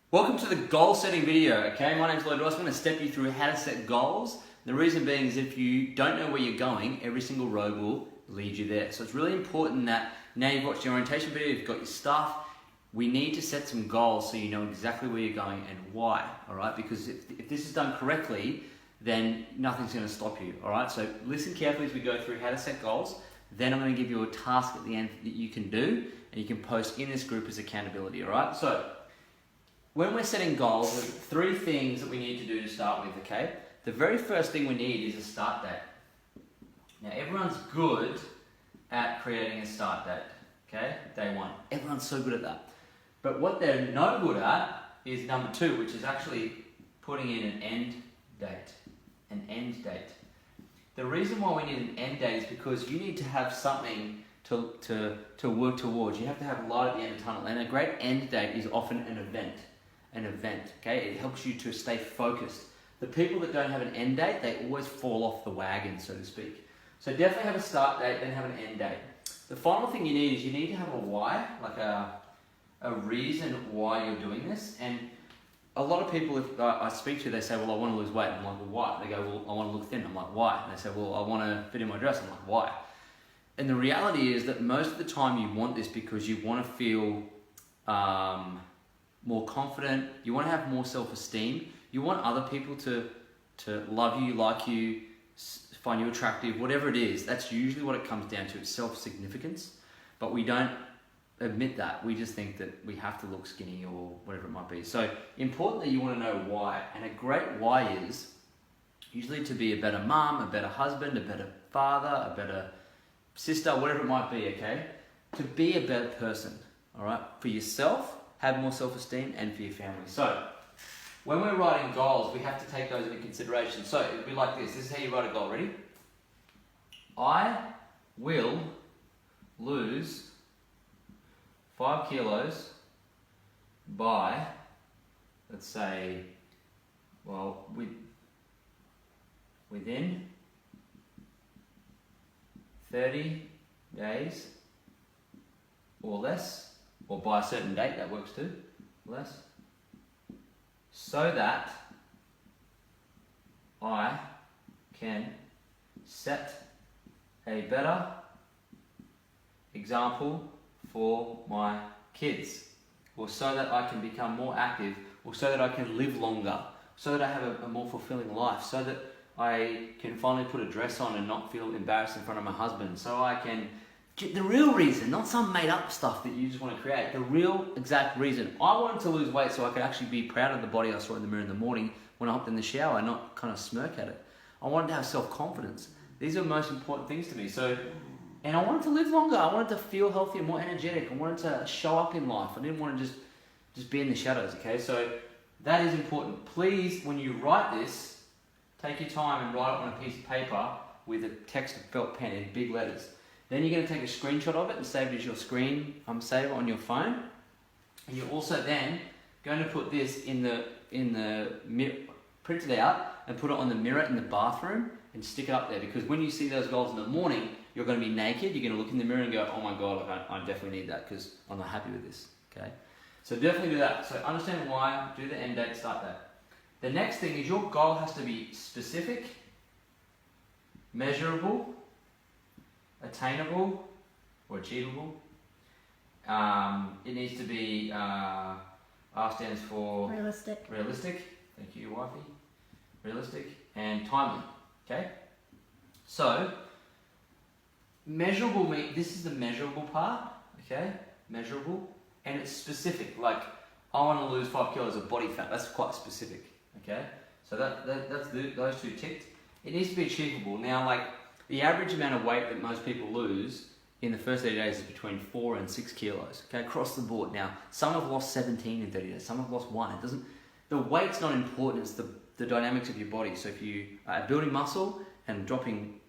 Welcome to the goal setting video, okay? My name's Lloyd Ross. I'm going to step you through how to set goals. The reason being is if you don't know where you're going, every single road will lead you there. So it's really important that now you've watched the orientation video, you've got your stuff, we need to set some goals so you know exactly where you're going and why, all right? Because if this is done correctly, then nothing's going to stop you, all right? So listen carefully as we go through how to set goals. Then I'm going to give you a task at the end that you can do and you can post in this group as accountability, all right? So when we're setting goals, there's three things that we need to do to start with, okay? The very first thing we need is a start date. Now, everyone's good at creating a start date, okay? Day one. Everyone's so good at that. But what they're not good at is number two, which is actually putting in an end date. An end date. The reason why we need an end date is because you need to have something to work towards. You have to have light at the end of the tunnel. And a great end date is often an event. Okay? It helps you to stay focused. The people that don't have an end date, they always fall off the wagon, so to speak. So definitely have a start date, then have an end date. The final thing you need is you need to have a why, like a reason why you're doing this. And a lot of people, if I speak to, they say, well, I want to lose weight. I'm like, well, why? They go, well, I want to look thin. I'm like, why? And they say, well, I want to fit in my dress. I'm like, why? And the reality is that most of the time you want this because you want to feel more confident, you want to have more self-esteem, you want other people to love you, like you, find you attractive, whatever it is. That's usually what it comes down to. It's self-significance, but we don't admit that. We just think that we have to look skinny or whatever it might be. So importantly, you want to know why, and a great why is usually to be a better mom, a better husband, a better father, a better sister, whatever it might be, okay? To be a better person, all right? For yourself, have more self-esteem, and for your family. So, when we're writing goals, we have to take those into consideration. So, it'll be like this. This is how you write a goal. Ready? I will lose 5 kilos by, let's say, well, within 30 days or less, or by a certain date, that works too, less, so that I can set a better example for my kids, or so that I can become more active, or so that I can live longer, so that I have a more fulfilling life, so that I can finally put a dress on and not feel embarrassed in front of my husband, so I can... The real reason, not some made up stuff that you just want to create, the real exact reason. I wanted to lose weight so I could actually be proud of the body I saw in the mirror in the morning when I hopped in the shower and not kind of smirk at it. I wanted to have self-confidence. These are the most important things to me. And I wanted to live longer. I wanted to feel healthier, more energetic. I wanted to show up in life. I didn't want to just be in the shadows, okay? So that is important. Please, when you write this, take your time and write it on a piece of paper with a text felt pen in big letters. Then you're going to take a screenshot of it and save it as your screen saver on your phone. And you're also then going to put this in the mirror, print it out and put it on the mirror in the bathroom and stick it up there. Because when you see those goals in the morning, you're going to be naked. You're going to look in the mirror and go, oh my God, I definitely need that because I'm not happy with this. Okay. So definitely do that. So understand why, do the end date, start that. The next thing is your goal has to be specific, measurable, attainable or achievable. It needs to be, R stands for realistic. Thank you, wifey. Realistic and timely. Okay? So, measurable, this is the measurable part. Okay? Measurable. And it's specific. Like, I want to lose 5 kilos of body fat. That's quite specific. Okay? So that's those two ticked. It needs to be achievable. Now, like, the average amount of weight that most people lose in the first 30 days is between 4 and 6 kilos, okay, across the board. Now, some have lost 17 in 30 days, some have lost 1. The weight's not important, it's the dynamics of your body. So if you are building muscle and dropping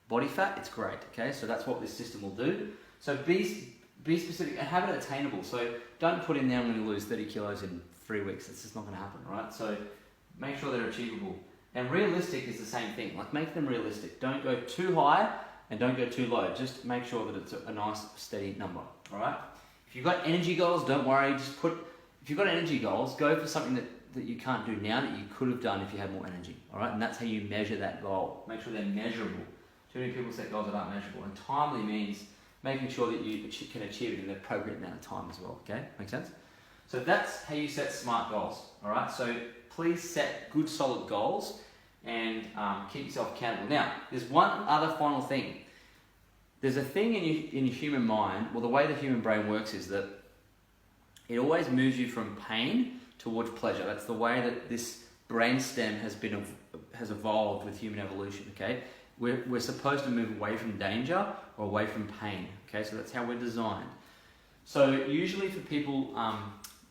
body fat, it's great, okay? So that's what this system will do. So be specific and have it attainable. So don't put in there, I'm going to lose 30 kilos in 3 weeks. That's just not going to happen, right? So make sure they're achievable. And realistic is the same thing, like make them realistic. Don't go too high and don't go too low. Just make sure that it's a nice steady number, all right? If you've got energy goals, don't worry, just put if you've got energy goals, go for something that you can't do now that you could have done if you had more energy. All right, and that's how you measure that goal. Make sure they're measurable. Too many people set goals that aren't measurable, and timely means making sure that you can achieve it in the appropriate amount of time as well. Okay, make sense? So that's how you set smart goals. All right, so please set good, solid goals and keep yourself accountable. Now, there's one other final thing. There's a thing in your human mind, well, the way the human brain works is that it always moves you from pain towards pleasure. That's the way that this brainstem has evolved with human evolution, okay? We're supposed to move away from danger or away from pain, okay? So that's how we're designed. So usually for people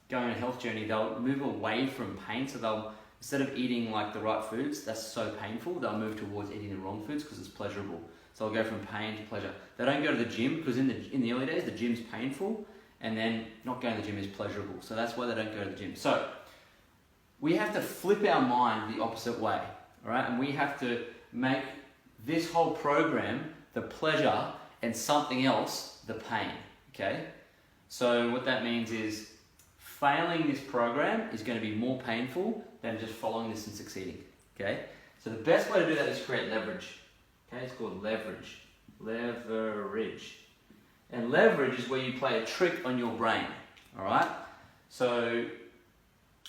going on a health journey, they'll move away from pain. So they'll, instead of eating like the right foods, that's so painful, they'll move towards eating the wrong foods because it's pleasurable. So they'll go from pain to pleasure. They don't go to the gym because in the early days, the gym's painful, and then not going to the gym is pleasurable. So that's why they don't go to the gym. So we have to flip our mind the opposite way, all right? And we have to make this whole program the pleasure and something else the pain, okay? So what that means is failing this program is going to be more painful than just following this and succeeding, okay? So the best way to do that is create leverage, okay? It's called leverage. Leverage. And leverage is where you play a trick on your brain, all right? So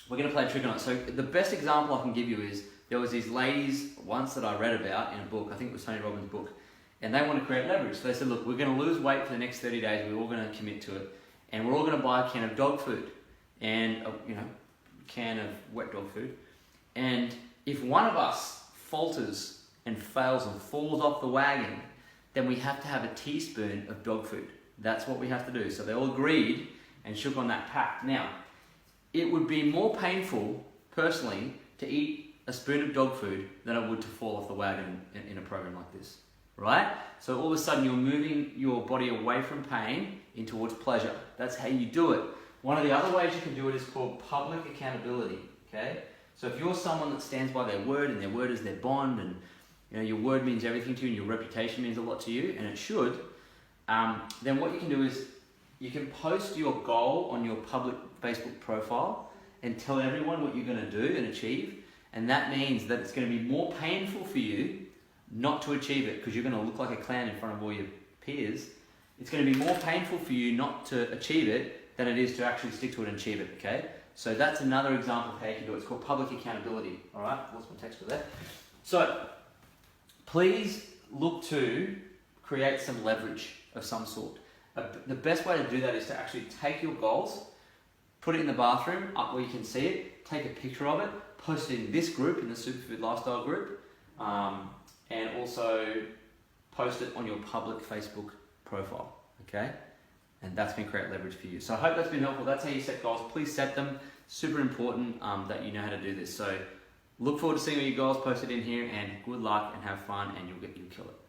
we're going to play a trick on it. So the best example I can give you is there was these ladies once that I read about in a book, I think it was Tony Robbins' book, and they want to create leverage. So they said, look, we're going to lose weight for the next 30 days, we're all going to commit to it, and we're all going to buy a can of dog food and a can of wet dog food. And if one of us falters and fails and falls off the wagon, then we have to have a teaspoon of dog food. That's what we have to do. So they all agreed and shook on that pact. Now, it would be more painful, personally, to eat a spoon of dog food than it would to fall off the wagon in a program like this, right? So all of a sudden you're moving your body away from pain in towards pleasure. That's how you do it. One of the other ways you can do it is called public accountability, okay? So if you're someone that stands by their word and their word is their bond, and your word means everything to you and your reputation means a lot to you, and it should, then what you can do is you can post your goal on your public Facebook profile and tell everyone what you're going to do and achieve, and that means that it's going to be more painful for you not to achieve it because you're going to look like a clown in front of all your peers. It's going to be more painful for you not to achieve it than it is to actually stick to it and achieve it, okay? So that's another example of how you can do it. It's called public accountability, all right? What's my text for that? So please look to create some leverage of some sort. The best way to do that is to actually take your goals, put it in the bathroom, up where you can see it, take a picture of it, post it in this group, in the Superfood Lifestyle group, and also post it on your public Facebook profile, okay? And that's going to create leverage for you. So I hope that's been helpful. That's how you set goals. Please set them. Super important that you know how to do this. So look forward to seeing all your goals posted in here, and good luck and have fun, and you'll kill it.